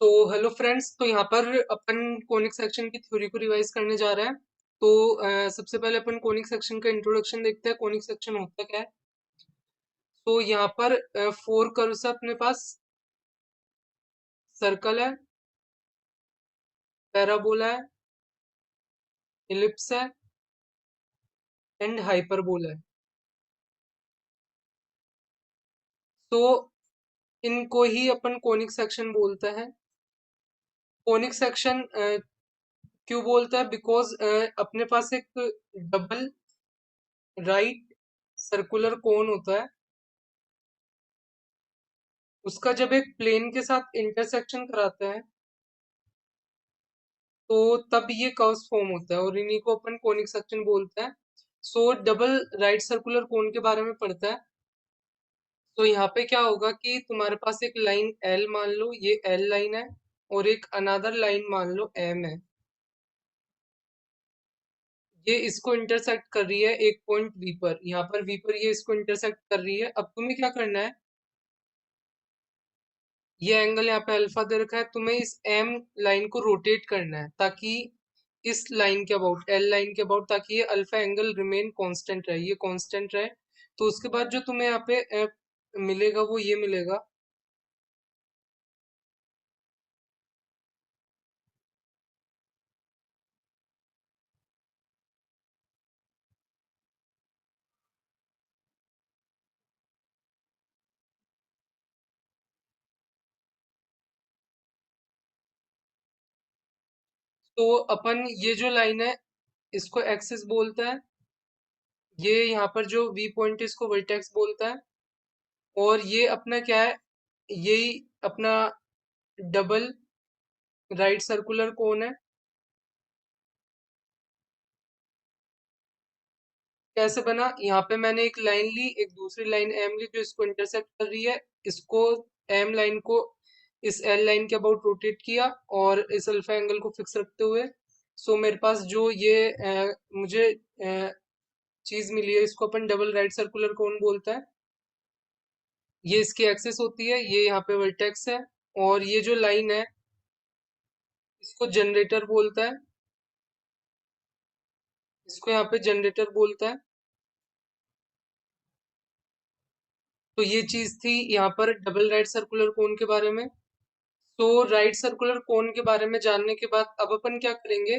तो hello friends, तो यहाँ पर अपन कोनिक सेक्शन की थ्योरी को रिवाइज करने जा रहे हैं। तो सबसे पहले अपन कोनिक सेक्शन का इंट्रोडक्शन देखते हैं। कोनिक सेक्शन होता क्या है। तो यहाँ पर फोर कर्व्स है अपने पास। सर्कल है, पैराबोला है, इलिप्स है एंड हाइपरबोला है। तो इनको ही अपन कोनिक सेक्शन बोलते हैं। कोनिक सेक्शन क्यों बोलता है? बिकॉज अपने पास एक डबल राइट सर्कुलर कोन होता है। उसका जब एक प्लेन के साथ इंटरसेक्शन कराते हैं तो तब ये कर्व्स फॉर्म होता है और इन्हीं को अपन कोनिक सेक्शन बोलते हैं। सो डबल राइट सर्कुलर कोन के बारे में पढ़ता है। तो यहाँ पे क्या होगा कि तुम्हारे पास एक लाइन एल मान लो, ये एल लाइन है, और एक अनदर लाइन मान लो एम है। ये इसको इंटरसेक्ट कर रही है एक पॉइंट वी पर। यहाँ पर वी पर ये इसको इंटरसेक्ट कर रही है। अब तुम्हें क्या करना है, ये एंगल यहाँ पे अल्फा दे रखा है, तुम्हें इस एम लाइन को रोटेट करना है ताकि इस लाइन के अबाउट, एल लाइन के अबाउट, ताकि ये अल्फा एंगल रिमेन कांस्टेंट रहे, ये कांस्टेंट रहे। तो उसके बाद जो तुम्हें यहाँ पे मिलेगा वो ये मिलेगा। तो अपन ये जो लाइन है इसको एक्सिस बोलता है। ये यहाँ पर जो वी पॉइंट इसको वर्टेक्स बोलता है। और ये अपना क्या है, यही अपना डबल राइट सर्कुलर कोन है। कैसे बना? यहाँ पे मैंने एक लाइन ली, एक दूसरी लाइन एम ली जो इसको इंटरसेक्ट कर रही है। इसको एम लाइन को इस एल लाइन के अबाउट रोटेट किया और इस अल्फा एंगल को फिक्स रखते हुए सो मेरे पास जो ये मुझे चीज मिली है इसको अपन डबल राइट सर्कुलर कोन बोलता है। ये इसकी एक्सिस होती है, ये यहाँ पे वर्टेक्स है। और ये जो लाइन है इसको जनरेटर बोलता है, इसको यहाँ पे जनरेटर बोलता है। तो ये चीज थी यहाँ पर डबल राइट सर्कुलर कोन के बारे में। तो राइट सर्कुलर कोन के बारे में जानने के बाद अब अपन क्या करेंगे,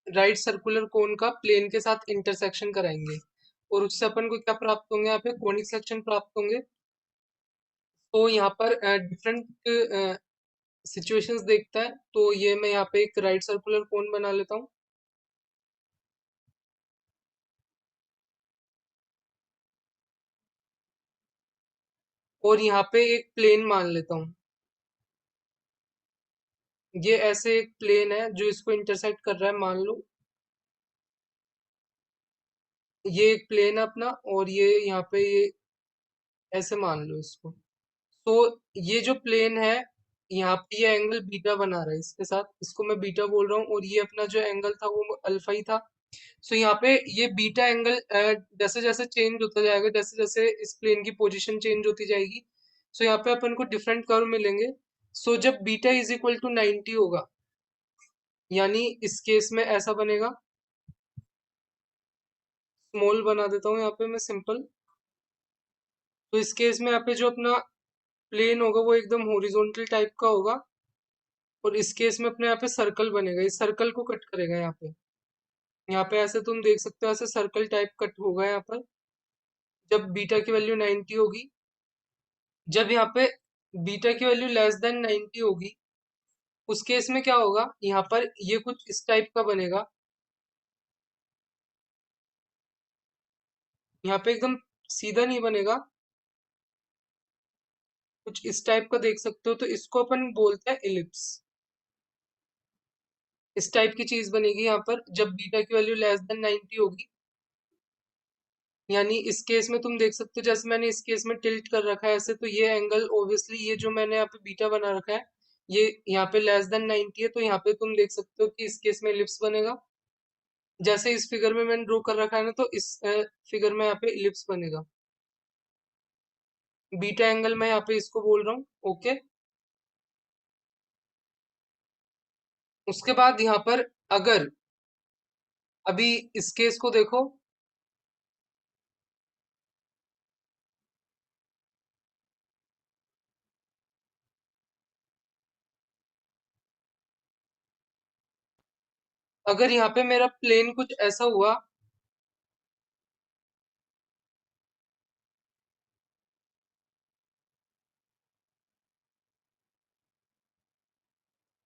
राइट सर्कुलर कोन का प्लेन के साथ इंटरसेक्शन कराएंगे और उससे अपन को क्या प्राप्त होंगे, यहाँ पे कोनिक सेक्शन प्राप्त होंगे। तो यहाँ पर डिफरेंट सिचुएशंस देखता है। तो ये मैं यहाँ पे एक राइट सर्कुलर कोन बना लेता हूँ और यहाँ पे एक प्लेन मान लेता हूँ। ये ऐसे एक प्लेन है जो इसको इंटरसेक्ट कर रहा है, मान लो ये एक प्लेन है अपना, और ये यहाँ पे ये ऐसे मान लो इसको। तो ये जो प्लेन है यहाँ पे ये एंगल बीटा बना रहा है इसके साथ, इसको मैं बीटा बोल रहा हूँ, और ये अपना जो एंगल था वो अल्फा ही था। सो यहाँ पे ये बीटा एंगल जैसे जैसे चेंज होता जाएगा, जैसे जैसे इस प्लेन की पोजीशन चेंज होती जाएगी, सो यहाँ पे अपन को डिफरेंट कर्व मिलेंगे। सो जब बीटा इज इक्वल टू 90 होगा, यानी इस केस में ऐसा बनेगा। स्मॉल बना देता हूँ यहाँ पे मैं सिंपल। तो इस केस में यहाँ पे जो अपना प्लेन होगा वो एकदम हॉरिजॉन्टल टाइप का होगा, और इस केस में अपने यहाँ पे सर्कल बनेगा, इस सर्कल को कट करेगा यहाँ पे। यहाँ पे ऐसे तुम देख सकते हो, ऐसे सर्कल टाइप कट होगा यहाँ पर जब बीटा की वैल्यू 90 होगी। जब यहाँ पे बीटा की वैल्यू लेस देन 90 होगी, उस केस में क्या होगा, यहाँ पर ये कुछ इस टाइप का बनेगा। यहाँ पे एकदम सीधा नहीं बनेगा, कुछ इस टाइप का देख सकते हो। तो इसको अपन बोलते हैं इलिप्स। इस टाइप की चीज बनेगी यहाँ पर जब बीटा की वैल्यू लेस देन 90 होगी। यानी इस केस में तुम देख सकते हो, जैसे मैंने इस केस में टिल्ट कर रखा है ऐसे, तो ये एंगल ऑब्वियसली ये जो मैंने यहाँ पे बीटा बना रखा है ये यहाँ पे लेस देन 90 है, तो यहाँ पे तुम देख सकते हो कि इस केस में इलिप्स बनेगा। जैसे इस फिगर में मैंने ड्रॉ कर रखा है ना, तो इस फिगर में यहाँ पे इलिप्स बनेगा। बीटा एंगल मैं यहाँ पे इसको बोल रहा हूँ। ओके। उसके बाद यहाँ पर अगर अभी इस केस को देखो, अगर यहाँ पे मेरा प्लेन कुछ ऐसा हुआ,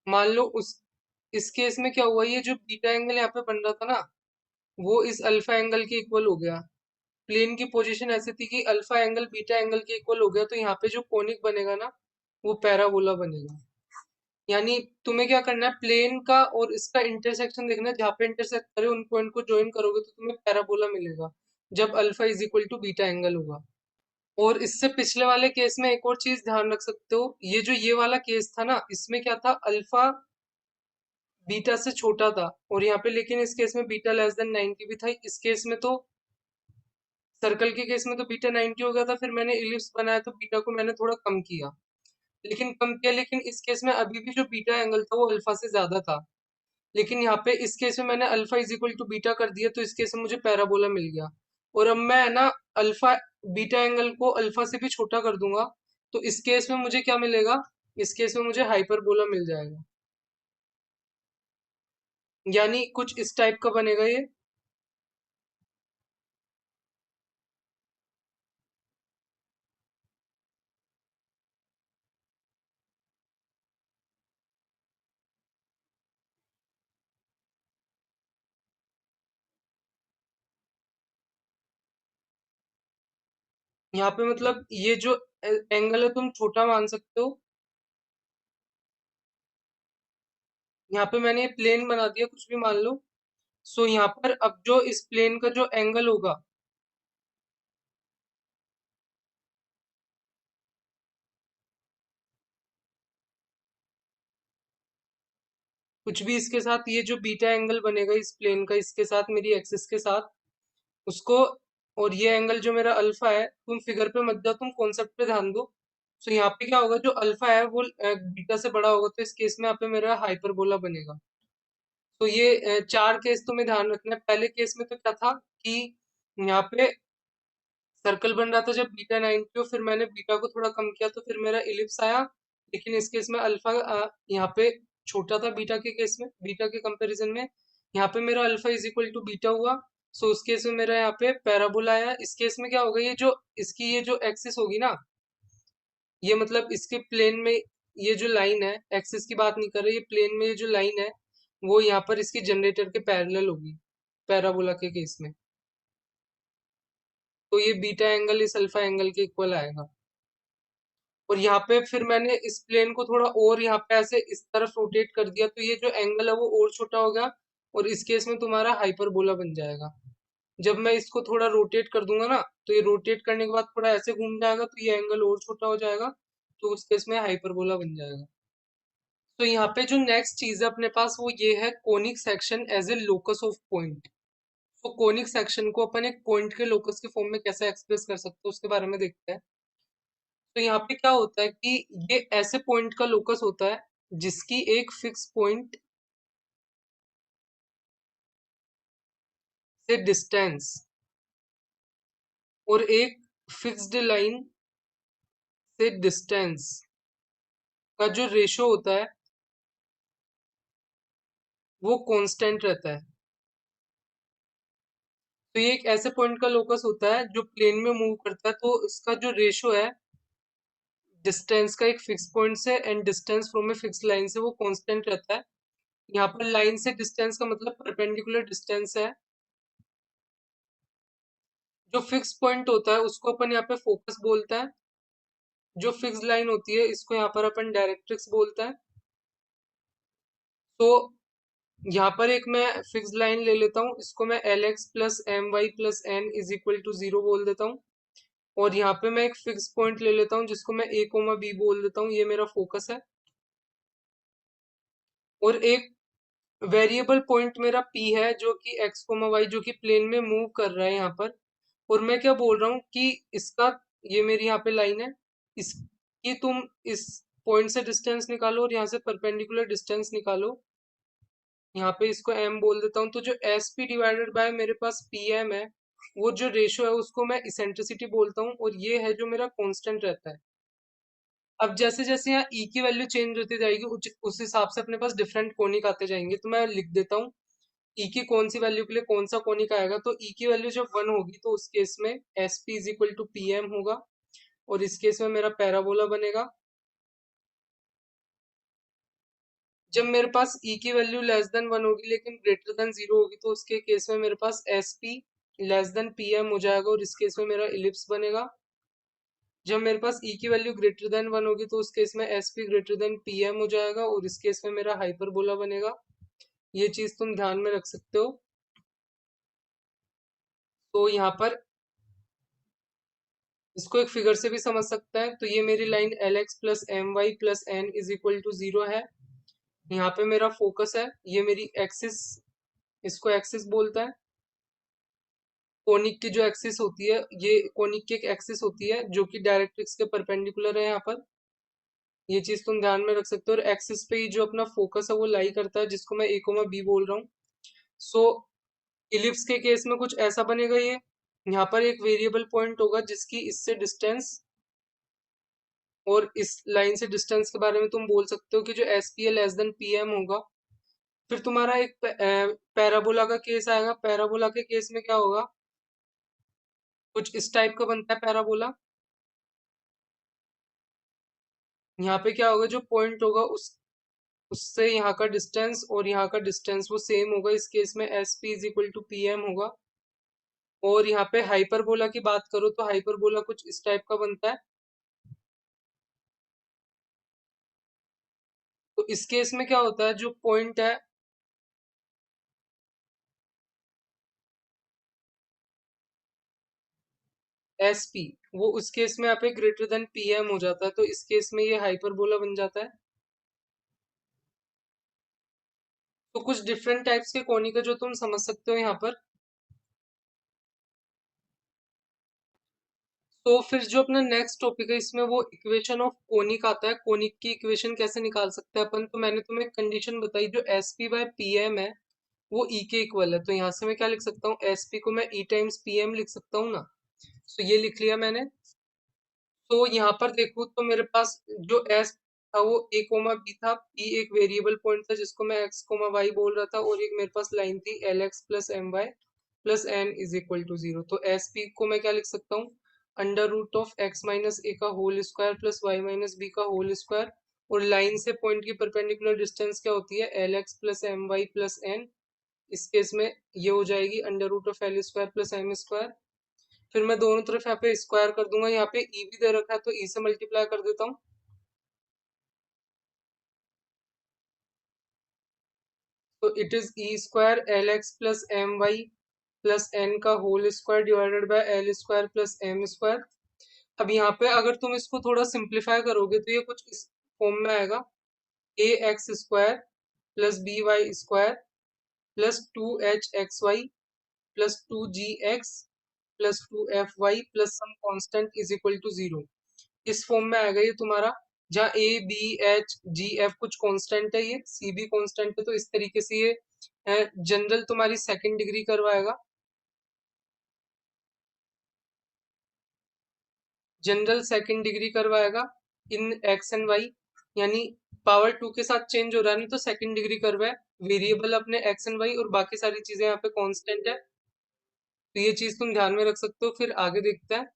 मान लो उस इस केस में क्या हुआ, ये जो बीटा एंगल यहाँ पे बन रहा था ना, वो इस अल्फा एंगल के इक्वल हो गया। प्लेन की पोजीशन ऐसी थी कि अल्फा एंगल बीटा एंगल के इक्वल हो गया, तो यहाँ पे जो कोनिक बनेगा ना, वो पैराबोला बनेगा। यानी तुम्हें क्या करना है, प्लेन का और इसका इंटरसेक्शन देखना है, जहाँ पे इंटरसेक्ट करे उन पॉइंट को ज्वाइन करोगे तो तुम्हें पैराबोला मिलेगा, जब alpha is equal to beta angle होगा। और इससे पिछले वाले केस में एक और चीज ध्यान रख सकते हो, ये जो ये वाला केस था ना, इसमें क्या था, अल्फा बीटा से छोटा था, और यहाँ पे लेकिन इस केस में बीटा लेस देन 90 भी था। इस केस में तो सर्कल के केस में तो बीटा 90 हो गया था, फिर मैंने इलिप्स बनाया तो बीटा को मैंने थोड़ा कम किया, लेकिन कम किया, लेकिन इस केस में अभी भी जो बीटा एंगल था वो अल्फा से ज्यादा था। लेकिन यहाँ पे इस केस में मैंने alpha is equal to beta कर दिया, तो इस केस में मुझे पैराबोला मिल गया। और अब मैं है ना अल्फा बीटा एंगल को अल्फा से भी छोटा कर दूंगा, तो इस केस में मुझे क्या मिलेगा, इस केस में मुझे हाइपरबोला मिल जाएगा। यानी कुछ इस टाइप का बनेगा ये। यहाँ पे मतलब ये जो एंगल है तुम छोटा मान सकते हो। यहाँ पे मैंने प्लेन बना दिया, कुछ भी मान लो। सो यहाँ पर अब जो इस प्लेन का जो एंगल होगा, कुछ भी इसके साथ, ये जो बीटा एंगल बनेगा इस प्लेन का, इसके साथ मेरी एक्सिस के साथ, उसको, और ये एंगल जो मेरा अल्फा है, तुम फिगर पे मत जाओ, तुम कॉन्सेप्ट पे ध्यान दो। सो यहाँ पे क्या होगा, जो अल्फा है वो बीटा से बड़ा होगा, तो इस केस में यहाँ पे मेरा हाइपरबोला बनेगा। तो ये चार केस तुम्हें ध्यान रखना है। पहले केस में तो क्या था कि यहाँ पे सर्कल बन रहा था जब बीटा 90 हो, फिर मैंने बीटा को थोड़ा कम किया तो फिर मेरा इलिप्स आया। लेकिन इस केस में अल्फा यहाँ पे छोटा था बीटा के केस में, बीटा के कंपैरिजन में। यहाँ पे मेरा alpha is equal to beta हुआ। सो उस केस में मेरा यहाँ पे पैराबोला आया। इस केस में क्या होगा, ये जो इसकी ये जो एक्सिस होगी ना, ये मतलब इसके प्लेन में ये जो लाइन है, एक्सिस की बात नहीं कर रहे, ये प्लेन में ये जो लाइन है, वो यहाँ पर इसकी जनरेटर के पैरेलल होगी, पैराबोला के केस में। तो ये बीटा एंगल इस अल्फा एंगल के इक्वल आएगा। और यहाँ पे फिर मैंने इस प्लेन को थोड़ा और यहाँ पे ऐसे इस तरफ रोटेट कर दिया, तो ये जो एंगल है वो और छोटा हो गया, और इस केस में तुम्हारा हाइपरबोला बन जाएगा। जब मैं इसको थोड़ा रोटेट कर दूंगा ना, तो ये रोटेट करने के बाद थोड़ा ऐसे घूम जाएगा, तो ये एंगल और छोटा हो जाएगा, तो उस केस में हाइपरबोला बन जाएगा। तो यहाँ पे जो नेक्स्ट चीज है अपने पास, वो ये है conic section as a locus of point. तो कोनिक सेक्शन को अपन एक पॉइंट के लोकस के फॉर्म में कैसे एक्सप्रेस कर सकते हैं, उसके बारे में देखते हैं। तो यहाँ पे क्या होता है कि ये ऐसे पॉइंट का लोकस होता है जिसकी एक फिक्स पॉइंट से डिस्टेंस और एक फिक्स्ड लाइन से डिस्टेंस का जो रेशो होता है वो कांस्टेंट रहता है। तो ये एक ऐसे पॉइंट का लोकस होता है जो प्लेन में मूव करता है, तो इसका जो रेशो है डिस्टेंस का एक फिक्स पॉइंट से and distance from a fix line से, वो कांस्टेंट रहता है। यहाँ पर लाइन से डिस्टेंस का मतलब परपेंडिकुलर डिस्टेंस है। जो फिक्स पॉइंट होता है उसको अपन यहाँ पे फोकस बोलते हैं। जो फिक्स लाइन होती है इसको यहाँ पर अपन डायरेक्ट्रिक्स बोलते हैं। तो यहाँ पर एक मैं फिक्स लाइन ले लेता हूँ, इसको मैं L x plus M Y plus N is equal to 0 बोल देता हूँ। और यहाँ पे मैं एक फिक्स पॉइंट ले लेता हूँ जिसको मैं ए कोमा बी बोल देता हूँ, ये मेरा फोकस है। और एक वेरिएबल पॉइंट मेरा पी है जो कि एक्स कोमा वाई जो कि प्लेन में मूव कर रहा है यहाँ पर। और मैं क्या बोल रहा हूँ कि इसका, ये मेरी यहाँ पे लाइन है, इसकी तुम इस पॉइंट से डिस्टेंस निकालो और यहाँ से परपेंडिकुलर डिस्टेंस निकालो। यहाँ पे इसको m बोल देता हूँ। तो जो एस पी डिवाइडेड बाय मेरे पास पी एम है, वो जो रेशियो है उसको मैं इसेंट्रिसिटी बोलता हूँ, और ये है जो मेरा कांस्टेंट रहता है। अब जैसे जैसे यहाँ ई की वैल्यू चेंज होती जाएगी, उस हिसाब से अपने पास डिफरेंट कोनिक आते जाएंगे। तो मैं लिख देता हूँ ई की कौन सी वैल्यू के लिए कौन सा कोनिक आएगा। तो ई की वैल्यू जब 1 होगी तो उस केस में S P is equal to P M होगा, और इस केस में मेरा पैराबोला बनेगा। जब मेरे पास ई की वैल्यू लेस देन 1 होगी लेकिन ग्रेटर देन 0 होगी, तो उसके केस में मेरे पास S P less than P M हो जाएगा, और इस केस में मेरा इलिप्स बनेगा। जब मेरे पास ई की वैल्यू ग्रेटर देन 1 होगी तो उस केस में S P greater than P M हो जाएगा, और इस केस में मेरा हाइपरबोला बनेगा। ये चीज तुम ध्यान में रख सकते हो। तो यहाँ पर इसको एक फिगर से भी समझ सकते हैं। तो ये मेरी line L x plus M Y plus N is equal to 0 है। यहाँ पे मेरा फोकस है, ये मेरी एक्सिस, इसको एक्सिस बोलता है। कोनिक की जो एक्सिस होती है, ये कोनिक की एक एक्सिस होती है जो कि डायरेक्ट्रिक्स के परपेंडिकुलर है यहाँ पर। ये चीज तुम ध्यान में रख सकते हो। और एक्सिस पे ही जो अपना फोकस है वो लाई करता है, जिसको मैं ए कोमा बी बोल रहा हूँ। सो इलिप्स के केस में कुछ ऐसा बनेगा ये। यहाँ पर एक वेरिएबल पॉइंट होगा जिसकी इससे डिस्टेंस, और इस लाइन से डिस्टेंस के बारे में तुम बोल सकते हो कि जो S P L less than P M होगा। फिर तुम्हारा एक पैराबोला का केस आएगा। पैराबोला के केस में क्या होगा, कुछ इस टाइप का बनता है पैराबोला। यहाँ पे क्या होगा, जो पॉइंट होगा उससे यहाँ का डिस्टेंस और यहाँ का डिस्टेंस वो सेम होगा। इस केस में S P is equal to P M होगा। और यहाँ पे हाइपरबोला की बात करो तो हाइपरबोला कुछ इस टाइप का बनता है। तो इस केस में क्या होता है, जो पॉइंट है एस पी, वो उस केस में यहाँ पे ग्रेटर देन पी एम हो जाता है। तो इस केस में ये हाइपरबोला बन जाता है। तो कुछ डिफरेंट टाइप्स के कोनिक है जो तुम समझ सकते हो यहाँ पर। तो फिर जो अपना नेक्स्ट टॉपिक है इसमें वो इक्वेशन ऑफ कोनिक आता है। कोनिक की इक्वेशन कैसे निकाल सकते हैं अपन। तो मैंने तुम्हें कंडीशन बताई, जो S P by P M है वो ई के इक्वल है। तो यहाँ से मैं क्या लिख सकता हूँ, एस पी को मैं ई टाइम्स पी एम लिख सकता हूँ ना। तो ये लिख लिया मैंने। तो यहाँ पर देखो तो मेरे पास जो एस था वो ए कोमा बी था। बी एक वेरिएबल पॉइंट था जिसको मैं एक्स कोमा वाई बोल रहा था, और एक मेरे पास लाइन थी L x plus M Y plus N is equal to 0। तो एस पी को मैं क्या लिख सकता हूँ, under root of x minus a का whole square plus y minus b का होल स्क्वायर। और लाइन से पॉइंट की परपेंडिकुलर डिस्टेंस क्या होती है, l x plus M Y plus n. इस केस में ये हो जाएगी under root of l square plus m square. फिर मैं दोनों तरफ यहाँ पे स्क्वायर कर दूंगा। यहाँ पे ई भी दे रखा है तो ई से मल्टीप्लाई कर देता हूँ। तो it is e square l x plus M Y plus n का whole square divided by l square plus m square. अब यहाँ पे अगर तुम इसको थोड़ा सिंप्लीफाई करोगे तो ये कुछ इस फॉर्म में आएगा, a x square plus b y square plus two h x y plus two g x plus two f y plus some constant is equal to 0। इस फॉर्म में आएगा ये तुम्हारा, जहाँ a b h g f कुछ constant है, ये सी भी कांस्टेंट है। तो इस तरीके से ये जनरल तुम्हारी सेकंड डिग्री करवाएगा। जनरल सेकंड डिग्री करवाएगा इन एक्स एंड वाई, यानी पावर 2 के साथ चेंज हो रहा है ना, तो सेकंड डिग्री करवा है। वेरिएबल अपने एक्स एंड वाई और बाकी सारी चीजें यहाँ पे कांस्टेंट है। तो ये चीज तुम ध्यान में रख सकते हो। फिर आगे देखते हैं।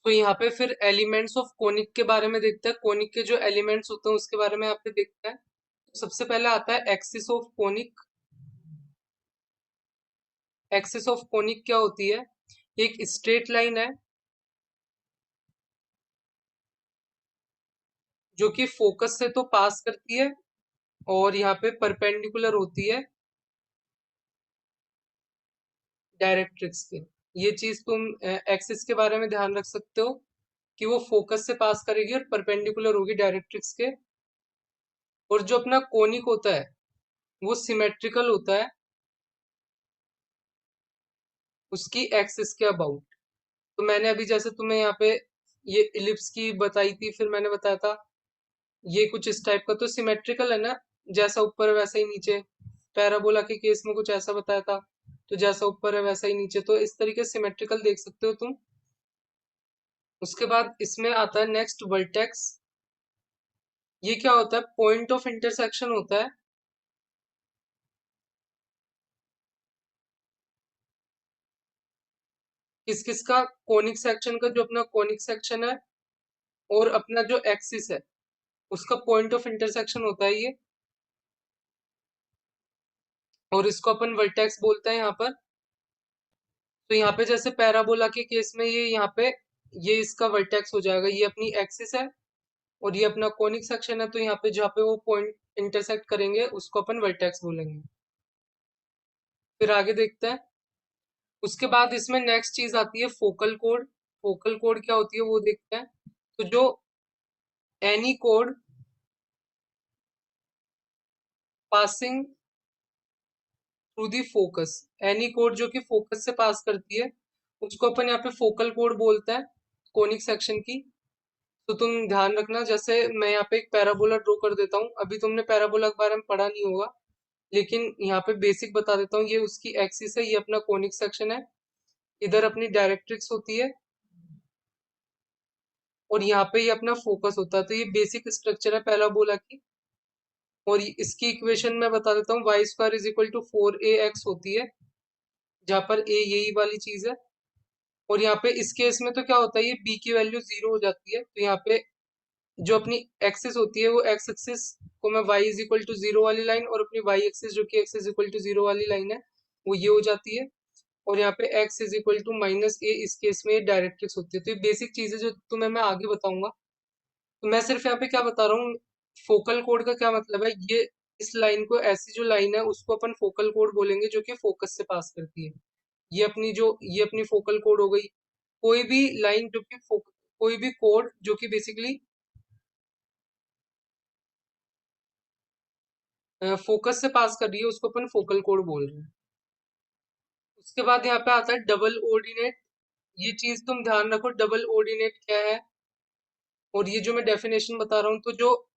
तो यहाँ पे फिर एलिमेंट्स ऑफ कोनिक के बारे में देखते हैं। कोनिक के जो एलिमेंट्स होते हैं उसके बारे में यहाँ पे देखते हैं। सबसे पहले आता है axis of conic. Axis of conic क्या होती है, एक स्ट्रेट लाइन है जो कि फोकस से तो पास करती है और यहाँ पे परपेंडिकुलर होती है डायरेक्ट्रिक्स के। ये चीज तुम एक्सिस के बारे में ध्यान रख सकते हो कि वो फोकस से पास करेगी और परपेंडिकुलर होगी डायरेक्ट्रिक्स के। और जो अपना कोनिक होता है वो सिमेट्रिकल होता है उसकी एक्सिस के अबाउट। तो मैंने अभी जैसे तुम्हें यहाँ पे ये इलिप्स की बताई थी, फिर मैंने बताया था ये कुछ इस टाइप का, तो सिमेट्रिकल है ना। जैसा ऊपर है वैसा ही नीचे, पैराबोला के केस में कुछ ऐसा बताया था, तो जैसा ऊपर है वैसा ही नीचे, तो इस तरीके से सिमेट्रिकल देख सकते हो तुम। उसके बाद इसमें आता है नेक्स्ट वर्टेक्स। ये क्या होता है, पॉइंट ऑफ इंटरसेक्शन होता है किस किस का, कोनिक सेक्शन का, जो अपना कोनिक सेक्शन है और अपना जो एक्सिस है उसका पॉइंट ऑफ इंटरसेक्शन होता है ये, और इसको अपन वर्टेक्स बोलते हैं यहाँ पर। तो यहाँ पे जैसे पैराबोला के केस में ये यहाँ पे ये इसका वर्टेक्स हो जाएगा, ये अपनी एक्सिस है और ये अपना कोनिक सेक्शन है, तो यहाँ पे जहाँ पे वो पॉइंट इंटरसेक्ट करेंगे उसको अपन वर्टेक्स बोलेंगे। फिर आगे देखते हैं। उसके बाद इसमें नेक्स्ट चीज आती है फोकल कोड। फोकल कोड क्या होती है वो देखते हैं। तो जो any code passing through the focus, any code जो कि फोकस से पास करती है उसको अपन यहाँ पे फोकल कोड बोलते हैं कोनिक सेक्शन की। तो तुम ध्यान रखना, जैसे मैं यहाँ पे एक पैराबोला ड्रॉ कर देता हूँ, अभी तुमने पैराबोला के बारे में पढ़ा नहीं होगा, लेकिन यहाँ पे बेसिक बता देता हूँ। ये उसकी एक्सिस है, ये अपना कोनिक सेक्शन है, इधर अपनी डायरेक्ट्रिक्स होती है और यहाँ पे ये अपना फोकस होता है। तो ये बेसिक स्ट्रक्चर है पैराबोला की। और इसकी इक्वेशन मैं बता देता हूँ, Y square is equal to 4ax होती है, जहाँ पर a यही वाली चीज है। और यहाँ पे इस केस में तो क्या होता है, ये b की वैल्यू 0 हो जाती है, तो यहाँ पे जो अपनी एक्सिस होती है वो एक्स एक्सिस को मैं y इज इक्वल टू 0 वाली लाइन, और अपनी y एक्सिस जो कि x इज इक्वल टू 0 वाली लाइन है वो ये हो जाती है। और यहाँ पे x is equal to minus a, इस केस में डायरेक्ट्रिक्स होती है। तो ये बेसिक चीज है जो तुम्हें मैं आगे बताऊंगा। तो मैं सिर्फ यहाँ पे क्या बता रहा हूँ, फोकल कोड का क्या मतलब है, ये इस लाइन को, ऐसी जो लाइन है उसको अपन फोकल कोड बोलेंगे जो कि फोकस से पास करती है। ये अपनी फोकल कोड हो गई। कोई भी लाइन जो कि कोई भी कोड जो कि बेसिकली फोकस से पास कर रही है उसको अपन फोकल कोड बोल रहे हैं। उसके बाद यहाँ पे आता है डबल ऑर्डिनेट। ये चीज तुम ध्यान रखो, डबल ऑर्डिनेट क्या है, और ये जो मैं डेफिनेशन बता रहा हूँ, तो जो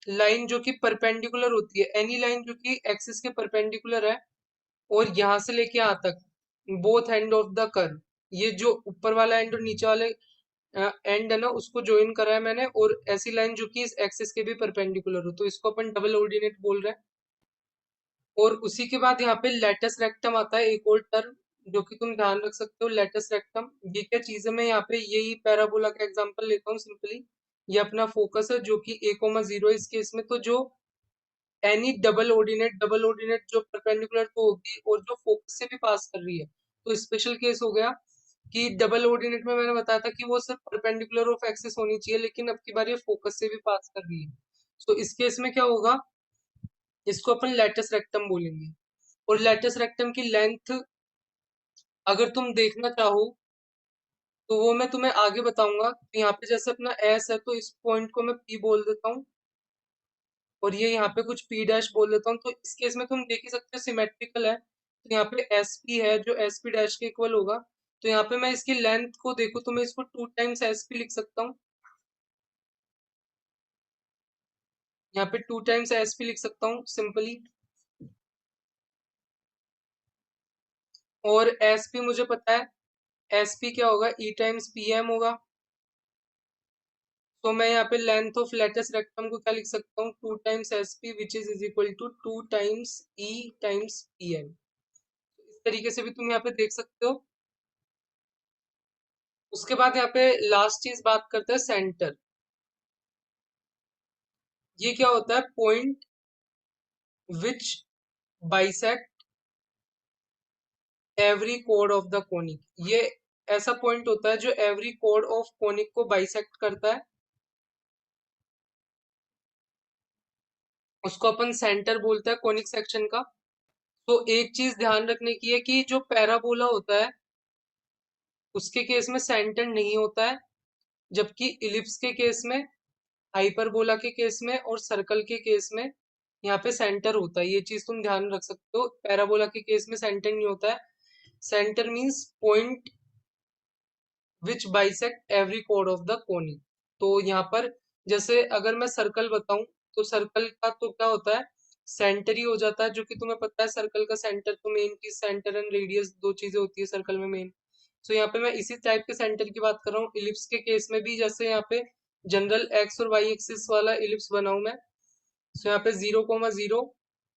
लाइन जो कि परपेंडिकुलर होती है, एनी लाइन जो कि एक्सिस के परपेंडिकुलर है और यहाँ से लेके यहाँ तक, both end of the curve, ये जो ऊपर वाला एंड और नीचे वाले एंड है ना उसको ज्वाइन करा है मैंने, और ऐसी लाइन जो कि इस एक्सिस के भी परपेंडिकुलर हो, तो इसको अपन डबल ऑर्डिनेट बोल रहे हैं। और उसी के बाद यहाँ पे लेटस रेक्टम आता है, एक और टर्म जो कि तुम ध्यान रख सकते हो, लेटस रेक्टम। ये क्या चीज है, मैं यहाँ पे यही पैराबोला का एग्जांपल लेता हूँ सिंपली। ये अपना फोकस है जो कि a,0 इस केस में, तो जो एनी डबल ऑर्डिनेट जो परपेंडिकुलर तो होगी और जो फोकस से भी पास कर रही है, तो स्पेशल केस हो गया कि डबल ऑर्डिनेट में मैंने बताया था कि वो सिर्फ परपेंडिकुलर ऑफ एक्सिस होनी चाहिए, लेकिन अब की बार ये फोकस से भी पास कर रही है। तो इस केस में क्या होगा, इसको अपन लेटस रेक्टम बोलेंगे। और लेटस रेक्टम की लेंथ अगर तुम देखना चाहो तो वो मैं तुम्हें आगे बताऊंगा। तो यहाँ पे जैसे अपना एस है, तो इस पॉइंट को मैं पी बोल देता हूँ, और ये यहाँ पे कुछ पी डैश बोल देता हूँ। तो इस केस में तुम देख ही सकते हो सिमेट्रिकल है, तो यहाँ पे एस पी है जो एस पी डैश के इक्वल होगा। तो यहाँ पे मैं इसकी लेंथ को देखूँ तो मैं इसको 2 टाइम्स एस पी लिख सकता हूँ, यहाँ पे 2 टाइम्स एस पी लिख सकता हूँ सिंपली। और एस पी मुझे पता है, एस पी क्या होगा, ई टाइम्स पी एम होगा। तो मैं यहाँ पे लेंथ ऑफ लेटेस्ट रेक्टम को क्या लिख सकता हूँ, 2 times S P which is equal to 2 times e times P M. इस तरीके से भी तुम यहाँ पे देख सकते हो। उसके बाद यहाँ पे लास्ट चीज बात करते हैं, सेंटर। ये क्या होता है, point which bisect every code of the conic. ये ऐसा पॉइंट होता है जो एवरी कोड ऑफ कोनिक को बाइसेक्ट करता है, उसको अपन सेंटर बोलते हैं कोनिक सेक्शन का। तो एक चीज ध्यान रखने की है कि जो पैराबोला होता है उसके केस में सेंटर नहीं होता है, जबकि इलिप्स के केस में, हाइपरबोला के केस में और सर्कल के केस में यहाँ पे सेंटर होता है। ये चीज तुम ध्यान रख सकते हो, पैराबोला के केस में सेंटर नहीं होता है। Centre means point which bisect every code of the conic. तो यहाँ पर जैसे अगर मैं सर्कल बताऊं, तो सर्कल का तो क्या होता है, सेंटर ही हो जाता है, जो कि तुम्हें पता है सर्कल का सेंटर तो मेन की सेंटर एंड रेडियस दो चीजें होती है सर्कल में मेन। सो यहाँ पे मैं इसी टाइप के सेंटर की बात कर रहा हूँ। इलिप्स के केस में भी जैसे यहाँ पे जनरल एक्स और वाई एक्सिस वाला इलिप्स बनाऊं मैं। सो यहाँ पे 0,0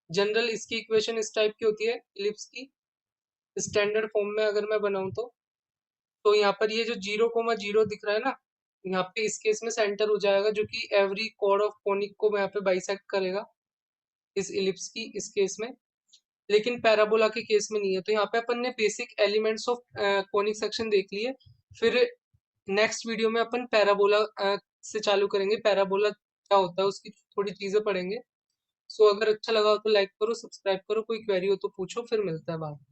जनरल इसकी इक्वेशन इस टाइप की होती है इलिप्स की, स्टैंडर्ड फॉर्म में अगर मैं बनाऊं तो यहाँ पर ये जो 0,0 दिख रहा है ना, यहाँ पे इस केस में सेंटर हो जाएगा, जो कि एवरी कॉर्ड ऑफ कोनिक को यहाँ पे बाइसेक्ट करेगा इस इलिप्स की इस केस में। लेकिन पैराबोला के केस में नहीं है। तो यहाँ पे अपन ने basic elements of conic section देख लिए। फिर नेक्स्ट वीडियो में अपन पैराबोला से चालू करेंगे, पैराबोला क्या होता है उसकी थोड़ी चीजें पढ़ेंगे। सो अगर अच्छा लगा हो तो लाइक करो, सब्सक्राइब करो, कोई क्वेरी हो तो पूछो, फिर मिलता है बाद में।